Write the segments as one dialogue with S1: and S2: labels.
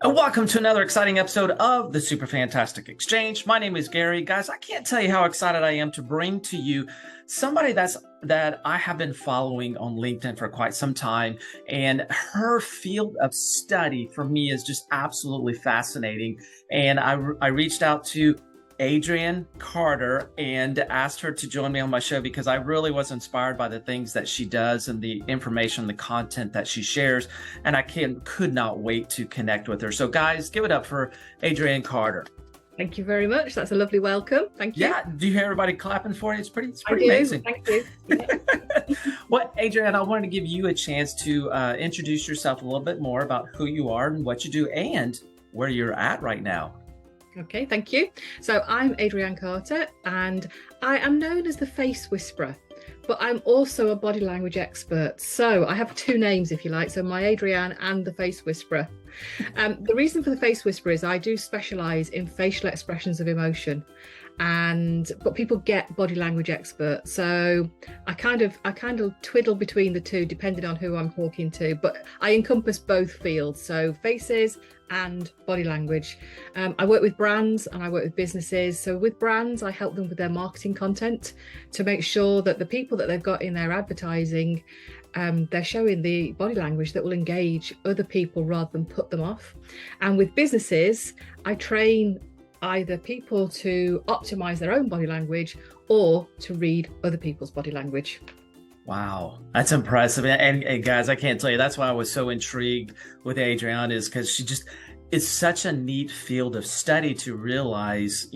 S1: And welcome to another exciting episode of the Super Fantastic Exchange. My name is Gary. Guys, I can't tell you how excited I am to bring to you somebody that I have been following on LinkedIn for quite some time. And her field of study for me is just absolutely fascinating. And I reached out to Adrianne Carter and asked her to join me on my show because I really was inspired by the things that she does and the information, the content that she shares. And I could not wait to connect with her. So guys, give it up for Adrianne Carter.
S2: Thank you very much. That's a lovely welcome. Thank you.
S1: Yeah. Do you hear everybody clapping for you? It's pretty amazing.
S2: Thank you.
S1: Well, Adrianne, I wanted to give you a chance to introduce yourself a little bit more about who you are and what you do and where you're at right now.
S2: Okay, thank you. So I'm Adrianne Carter and I am known as the Face Whisperer, but I'm also a body language expert. So I have two names, if you like. So my Adrianne and the Face Whisperer. The reason for the Face Whisperer is I do specialize in facial expressions of emotion, but people get body language expert. So I kind of twiddle between the two depending on who I'm talking to, but I encompass both fields. So faces and body language. I work with brands and I work with businesses. So with brands, I help them with their marketing content to make sure that the people that they've got in their advertising, they're showing the body language that will engage other people rather than put them off. And with businesses, I train either people to optimize their own body language or to read other people's body language.
S1: Wow, that's impressive. And guys, I can't tell you, that's why I was so intrigued with Adrianne, is because it's such a neat field of study to realize,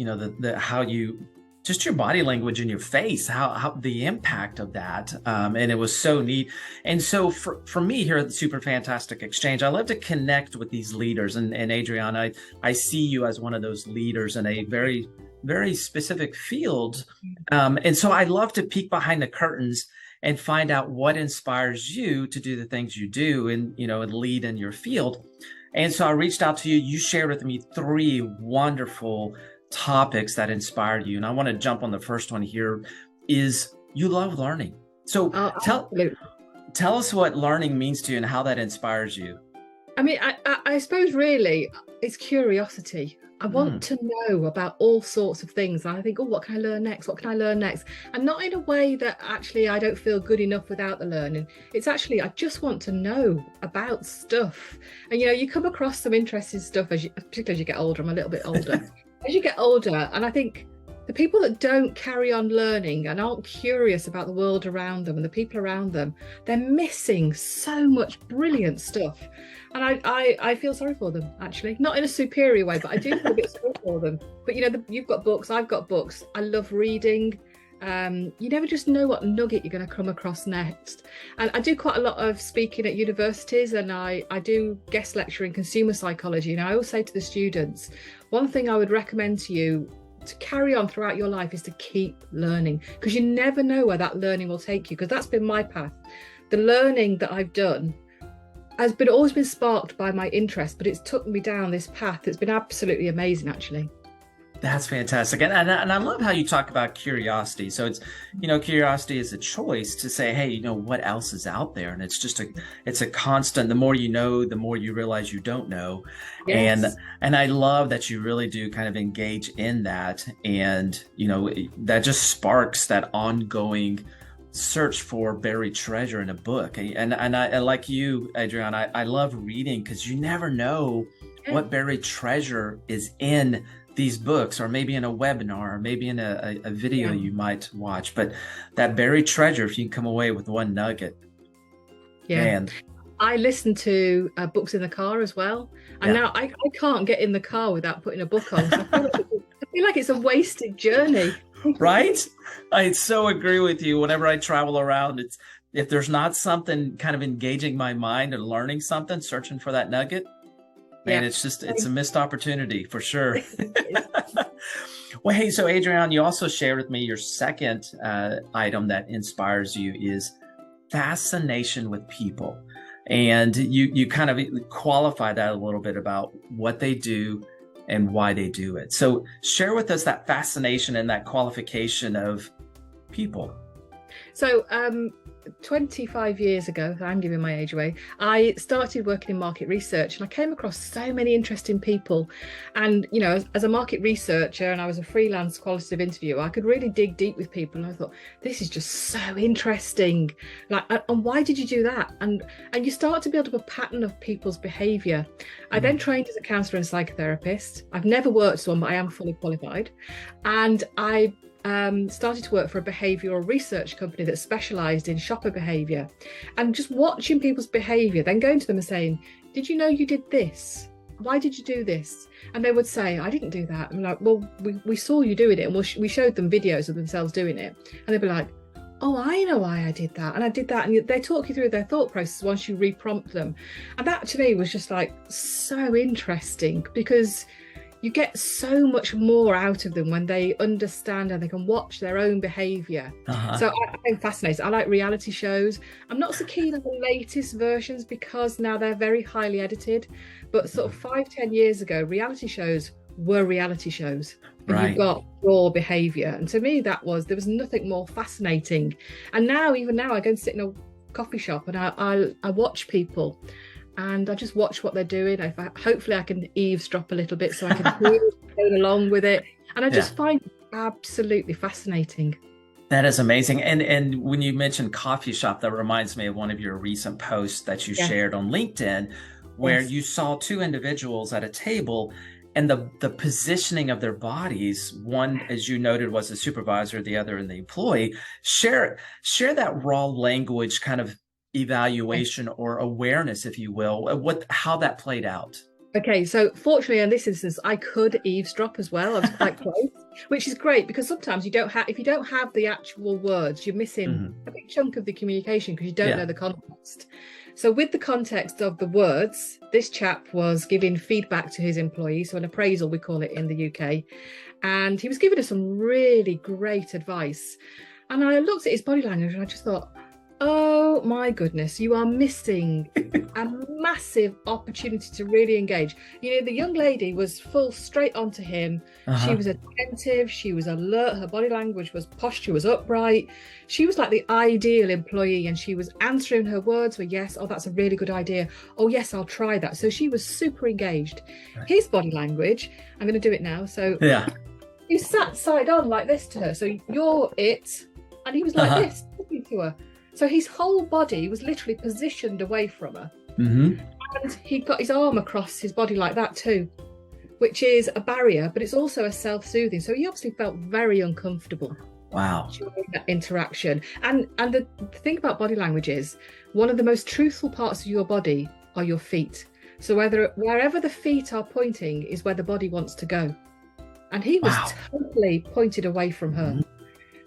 S1: how you, just your body language and your face, how the impact of that. And it was so neat. And so for me here at the Super Fantastic Exchange, I love to connect with these leaders. And Adrianne, I see you as one of those leaders in a very, very specific field. And so I love to peek behind the curtains and find out what inspires you to do the things you do and lead in your field. And so I reached out to you. You shared with me 3 wonderful topics that inspired you. And I want to jump on the first one here is you love learning. So tell us what learning means to you and how that inspires you.
S2: I mean, I suppose really it's curiosity. I want to know about all sorts of things. And I think, what can I learn next? What can I learn next? And not in a way that actually I don't feel good enough without the learning. It's actually, I just want to know about stuff. And, you come across some interesting stuff, particularly as you get older. I'm a little bit older. As you get older, and I think the people that don't carry on learning and aren't curious about the world around them and the people around them, they're missing so much brilliant stuff. And I feel sorry for them, actually. Not in a superior way, but I do feel a bit sorry for them. But, you've got books, I've got books. I love reading. You never just know what nugget you're going to come across next. And I do quite a lot of speaking at universities, and I do guest lecture in consumer psychology. And I always say to the students, one thing I would recommend to you to carry on throughout your life is to keep learning, because you never know where that learning will take you, because that's been my path. The learning that I've done has always been sparked by my interest, but it's took me down this path that's been absolutely amazing, actually.
S1: That's fantastic. And I love how you talk about curiosity. So it's, curiosity is a choice to say, hey, what else is out there? And it's a constant. The more you know, the more you realize you don't know. Yes. And I love that you really do kind of engage in that. And, that just sparks that ongoing search for buried treasure in a book. And I like you, Adrianne, I love reading because you never know what buried treasure is in these books, or maybe in a webinar, or maybe in a video you might watch. But that buried treasure, if you can come away with one nugget.
S2: Yeah. Man. I listen to books in the car as well. And now I can't get in the car without putting a book on. So I feel like it's a wasted journey.
S1: Right? I so agree with you. Whenever I travel around, if there's not something kind of engaging my mind or learning something, searching for that nugget, man, it's a missed opportunity for sure. Well, hey, so Adrianne, you also shared with me your second item that inspires you is fascination with people. And you kind of qualify that a little bit about what they do and why they do it. So share with us that fascination and that qualification of people.
S2: So 25 years ago, I'm giving my age away, I started working in market research, and I came across so many interesting people. And, you know, as a market researcher, and I was a freelance qualitative interviewer, I could really dig deep with people. And I thought, this is just so interesting. Like, and why did you do that? And you start to build up a pattern of people's behavior. I then trained as a counsellor and psychotherapist. I've never worked as one, but I am fully qualified. And I started to work for a behavioural research company that specialised in shopper behaviour, and just watching people's behaviour, then going to them and saying, did you know you did this? Why did you do this? And they would say, I didn't do that. I'm like, well, we saw you doing it, and we showed them videos of themselves doing it, and they'd be like, oh, I know why I did that, and I did that. And they talk you through their thought process once you re-prompt them. And that to me was just like so interesting, because you get so much more out of them when they understand and they can watch their own behaviour. So I'm fascinated. I like reality shows. I'm not so keen on the latest versions because now they're very highly edited. But sort of 5-10 years ago, reality shows were reality shows. And you've got raw behaviour. And to me, there was nothing more fascinating. And even now, I go and sit in a coffee shop and I watch people. And I just watch what they're doing. Hopefully I can eavesdrop a little bit so I can go along with it. And I just find it absolutely fascinating.
S1: That is amazing. And when you mentioned coffee shop, that reminds me of one of your recent posts that you shared on LinkedIn, where you saw two individuals at a table, and the positioning of their bodies, one, as you noted, was the supervisor, the other in the employee. Share that raw language kind of evaluation or awareness, if you will, how that played out.
S2: Okay, so fortunately in this instance, I could eavesdrop as well. I was quite close, which is great, because sometimes if you don't have the actual words, you're missing a big chunk of the communication because you don't know the context. So with the context of the words, this chap was giving feedback to his employees, so an appraisal we call it in the UK, and he was giving us some really great advice. And I looked at his body language and I just thought, oh my goodness, you are missing a massive opportunity to really engage. You know, the young lady was full straight onto him. She was attentive, she was alert, her body language was, posture was upright. She was like the ideal employee, and she was answering, her words were yes, oh, that's a really good idea. Oh yes, I'll try that. So she was super engaged. His body language, I'm going to do it now. So he sat side on like this to her. So you're it. And he was like this, talking to her. So his whole body was literally positioned away from her. And he got his arm across his body like that too, which is a barrier, but it's also a self-soothing. So he obviously felt very uncomfortable.
S1: Wow.
S2: During that interaction. And the thing about body language is, one of the most truthful parts of your body are your feet. So wherever the feet are pointing is where the body wants to go. And he was totally pointed away from her.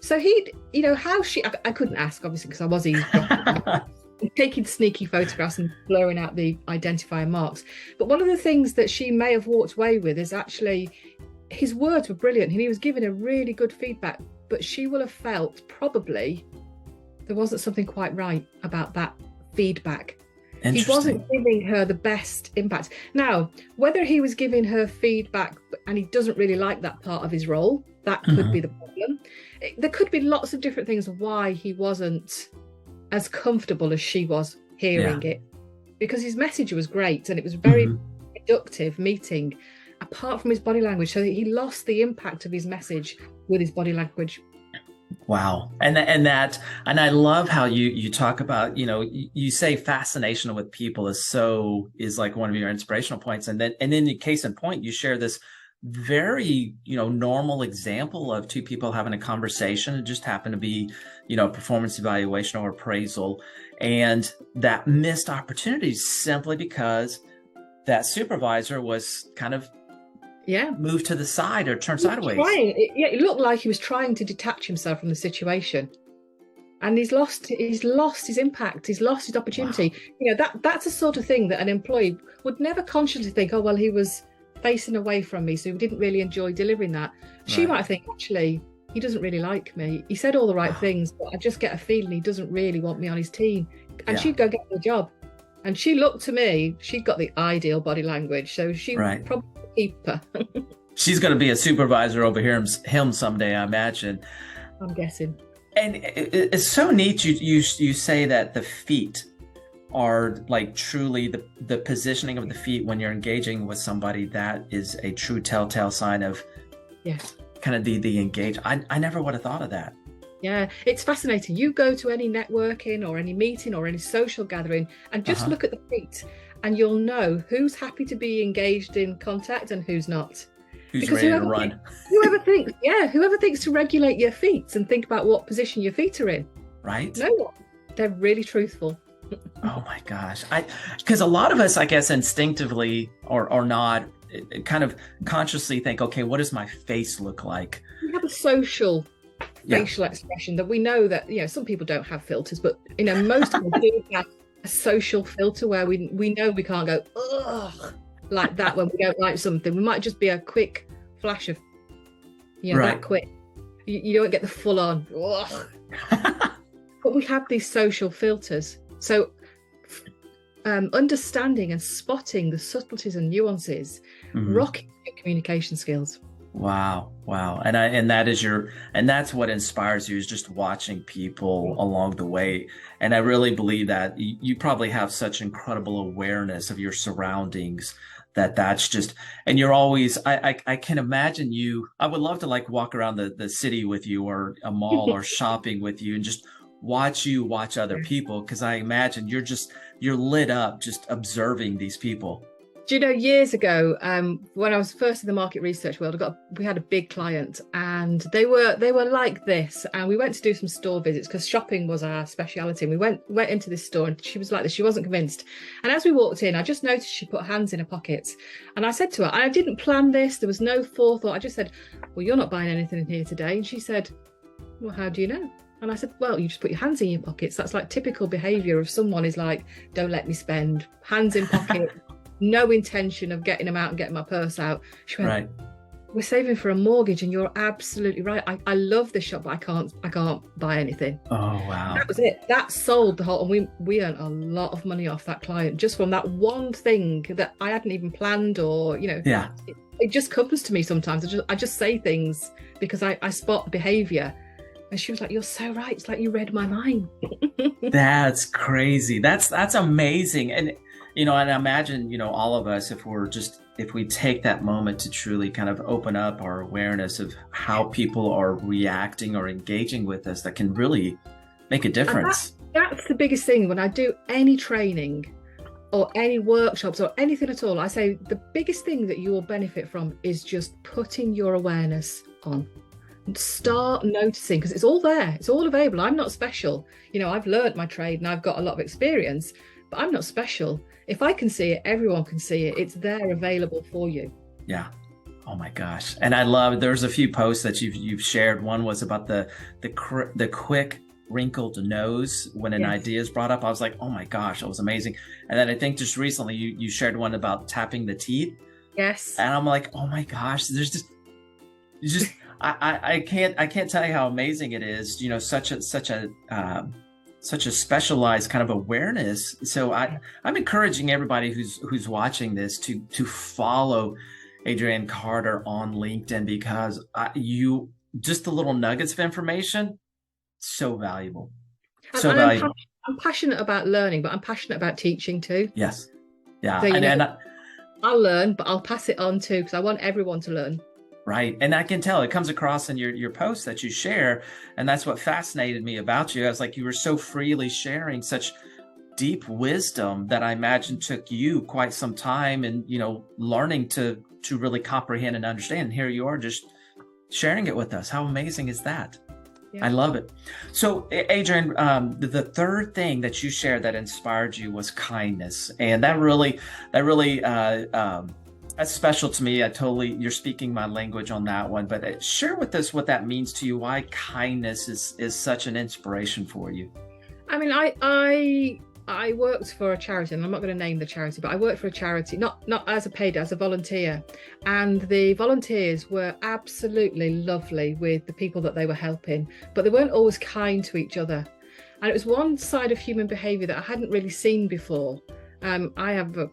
S2: So I couldn't ask, obviously, because I was eavesdropping, taking sneaky photographs and blurring out the identifying marks. But one of the things that she may have walked away with is actually, his words were brilliant and he was giving a really good feedback, but she will have felt probably there wasn't something quite right about that feedback. He wasn't giving her the best impact. Now, whether he was giving her feedback and he doesn't really like that part of his role, that could be the problem. There could be lots of different things why he wasn't as comfortable as she was hearing it, because his message was great and it was a very productive meeting, apart from his body language. So he lost the impact of his message with his body language.
S1: Wow. And I love how you talk about, you say fascination with people is like one of your inspirational points. And then in case in point, you share this very, normal example of two people having a conversation. It just happened to be, performance evaluation or appraisal, and that missed opportunities simply because that supervisor was kind of moved to the side or turned sideways.
S2: It looked like he was trying to detach himself from the situation, and he's lost his impact. He's lost his opportunity. Wow. That's the sort of thing that an employee would never consciously think, oh well, he was facing away from me, so he didn't really enjoy delivering that. She might think, actually, he doesn't really like me. He said all the right things, but I just get a feeling he doesn't really want me on his team. And she'd go get the job. And she looked to me, she'd got the ideal body language, so she would probably keep her. She's
S1: going to be a supervisor over here him someday, I imagine.
S2: I'm guessing.
S1: And it's so neat. You say that the feet are like truly the positioning of the feet when you're engaging with somebody. That is a true telltale sign of
S2: Yes.
S1: kind of the engage. I never would have thought of that.
S2: Yeah, it's fascinating. You go to any networking or any meeting or any social gathering and just look at the feet, and you'll know who's happy to be engaged in contact and who's not.
S1: Who's
S2: Because
S1: ready to run?
S2: whoever thinks to regulate your feet and think about what position your feet are in.
S1: Right?
S2: No one. They're really truthful.
S1: Oh my gosh. Because a lot of us, I guess, instinctively or not, kind of consciously think, okay, what does my face look like?
S2: We have a social facial expression that we know that, some people don't have filters, but most of us do have a social filter where we know we can't go, ugh, like that when we don't like something. We might just be a quick flash of, that quick. You don't get the full on, ugh. But we have these social filters. So understanding and spotting the subtleties and nuances, rocking your communication skills.
S1: Wow. And that's what inspires you, is just watching people along the way. And I really believe that you probably have such incredible awareness of your surroundings that's just, and you're always, I can imagine I would love to like walk around the city with you, or a mall, or shopping with you, and just watch other people, because I imagine you're lit up just observing these people.
S2: Do you know, years ago, when I was first in the market research world, we had a big client, and they were like this, and we went to do some store visits because shopping was our speciality. And we went into this store, and she was like this. She wasn't convinced. And as we walked in, I just noticed she put hands in her pockets. And I said to her, I didn't plan this. There was no forethought. I just said, well, you're not buying anything in here today. And she said, well, how do you know? And I said, well, you just put your hands in your pockets. That's like typical behaviour of someone is like, don't let me spend, hands in pocket. No intention of getting them out and getting my purse out. She went, right. We're saving for a mortgage, and you're absolutely right. I love this shop, but I can't buy anything.
S1: Oh wow.
S2: That was it. That sold the whole, and we earned a lot of money off that client just from that one thing that I hadn't even planned, or
S1: Yeah.
S2: It just comes to me sometimes. I just say things because I spot behaviour. And she was like, you're so right. It's like you read my mind.
S1: That's crazy. That's amazing. And and I imagine, all of us, if we take that moment to truly kind of open up our awareness of how people are reacting or engaging with us, that can really make a difference.
S2: That's the biggest thing. When I do any training or any workshops or anything at all, I say the biggest thing that you will benefit from is just putting your awareness on. Start noticing, because it's all there. It's all available. I'm not special. I've learned my trade and I've got a lot of experience, but I'm not special. If I can see it, everyone can see it. It's there, available for you.
S1: Yeah. Oh my gosh. And I love, there's a few posts that you've shared. One was about the quick wrinkled nose when an idea is brought up. I was like, oh my gosh, that was amazing. And then I think just recently you shared one about tapping the teeth.
S2: Yes.
S1: And I'm like, oh my gosh, there's just I can't tell you how amazing it is. Such a specialized kind of awareness. So I'm encouraging everybody who's watching this to follow Adrianne Carter on LinkedIn, because just the little nuggets of information, so valuable. So valuable.
S2: I'm passionate about learning, but I'm passionate about teaching too.
S1: Yes. Yeah.
S2: So, I'll learn, but I'll pass it on too, because I want everyone to learn.
S1: Right. And I can tell it comes across in your posts that you share. And that's what fascinated me about you. I was like, you were so freely sharing such deep wisdom that I imagine took you quite some time and, learning to really comprehend and understand. And here you are just sharing it with us. How amazing is that? Yeah. I love it. So, Adrianne, the third thing that you shared that inspired you was kindness. And that really that's special to me. You're speaking my language on that one, but share with us what that means to you, why kindness is such an inspiration for you.
S2: I mean, I worked for a charity, and I'm not going to name the charity, but I worked for a charity, not as a paid, as a volunteer. And the volunteers were absolutely lovely with the people that they were helping, but they weren't always kind to each other. And it was one side of human behaviour that I hadn't really seen before. I have a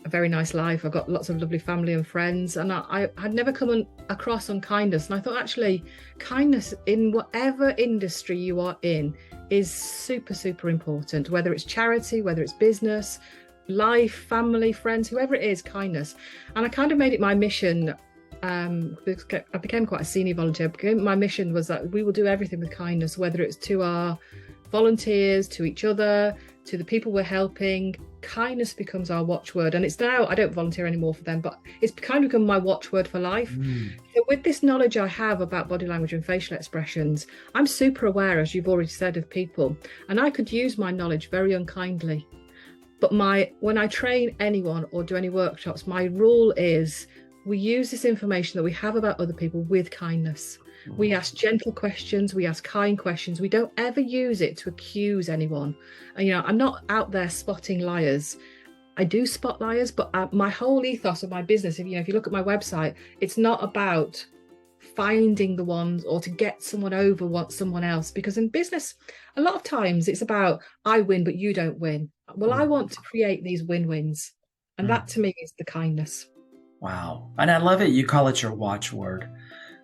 S2: very nice life. I've got lots of lovely family and friends, and I had never come across unkindness. And I thought, actually, kindness in whatever industry you are in is super, super important, whether it's charity, whether it's business, life, family, friends, whoever it is, kindness. And I kind of made it my mission. Because I became quite a senior volunteer. My mission was that we will do everything with kindness, whether it's to our volunteers, to each other, to the people we're helping. Kindness becomes our watchword. And it's now, I don't volunteer anymore for them, but it's kind of become my watchword for life. So with this knowledge I have about body language and facial expressions, I'm super aware, as you've already said, of people, and I could use my knowledge very unkindly. But when I train anyone or do any workshops, my rule is we use this information that we have about other people with kindness. We ask gentle questions, we ask kind questions. We don't ever use it to accuse anyone. And, I'm not out there spotting liars. I do spot liars, but my whole ethos of my business, if you look at my website, it's not about finding the ones or to get someone over someone else. Because in business, a lot of times it's about I win, but you don't win. Well, I want to create these win-wins. And that to me is the kindness.
S1: Wow. And I love it. You call it your watchword,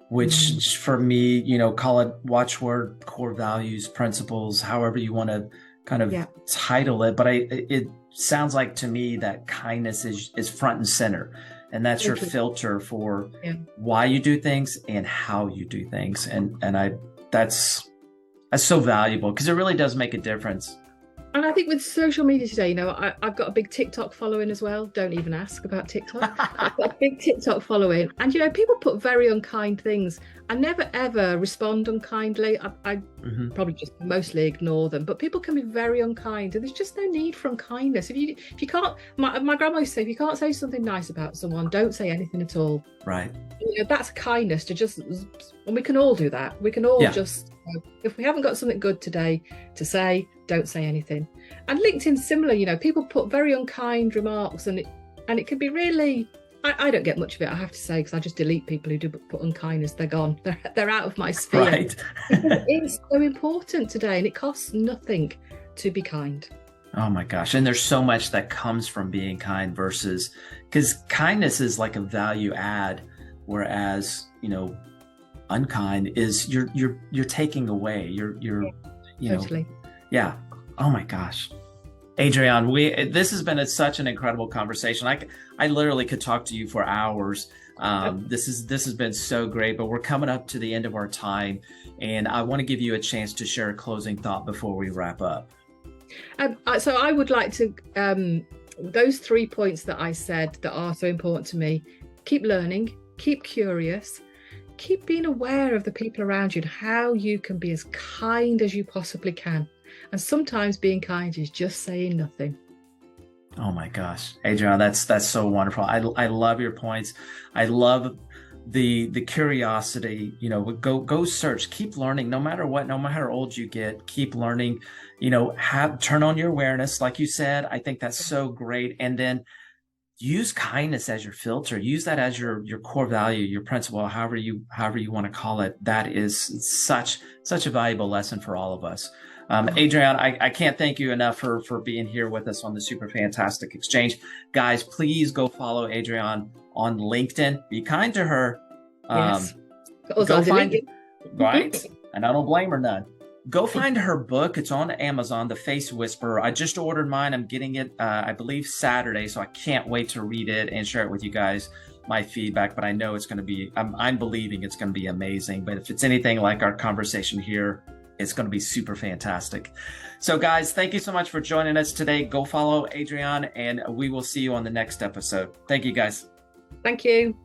S1: which for me, call it watchword, core values, principles, however you want to kind of title it. But it sounds like to me that kindness is front and center. And that's your filter for why you do things and how you do things. And that's so valuable because it really does make a difference.
S2: And I think with social media today, I've got a big TikTok following as well. Don't even ask about TikTok. I've got a big TikTok following. And, people put very unkind things. I never, ever respond unkindly. I probably just mostly ignore them. But people can be very unkind. And there's just no need for unkindness. If you can't, my grandma used to say, if you can't say something nice about someone, don't say anything at all.
S1: Right.
S2: That's kindness to just, and we can all do that. We can all just, if we haven't got something good today to say, don't say anything. And LinkedIn's similar, people put very unkind remarks and it can be really, I don't get much of it, I have to say, because I just delete people who do put unkindness. They're gone. They're out of my sphere.
S1: Right.
S2: It is so important today and it costs nothing to be kind.
S1: Oh my gosh. And there's so much that comes from being kind versus, because kindness is like a value add, whereas, unkind is you're taking away, you're
S2: totally.
S1: Yeah. Oh my gosh. Adrianne, this has been such an incredible conversation. I literally could talk to you for hours. This has been so great, but we're coming up to the end of our time, and I want to give you a chance to share a closing thought before we wrap up.
S2: So I would like to, those 3 points that I said that are so important to me: keep learning, keep curious, keep being aware of the people around you and how you can be as kind as you possibly can. And sometimes being kind is just saying nothing.
S1: Oh my gosh, Adrianne, that's so wonderful. I love your points. I love the curiosity. Go search, keep learning, no matter what, no matter how old you get, keep learning. Turn on your awareness, like you said. I think that's so great. And then use kindness as your filter. Use that as your core value, your principle, however you want to call it. That is such a valuable lesson for all of us. Adrianne, I can't thank you enough for being here with us on the Super Fantastic Exchange. Guys, please go follow Adrianne on LinkedIn. Be kind to her.
S2: Yes.
S1: Go find it. Right? And I don't blame her none. Go find her book. It's on Amazon, The Face Whisperer. I just ordered mine. I'm getting it, I believe, Saturday. So I can't wait to read it and share it with you guys, my feedback. But I know it's going to be, I'm believing it's going to be amazing. But if it's anything like our conversation here, it's going to be super fantastic. So guys, thank you so much for joining us today. Go follow Adrianne, and we will see you on the next episode. Thank you, guys.
S2: Thank you.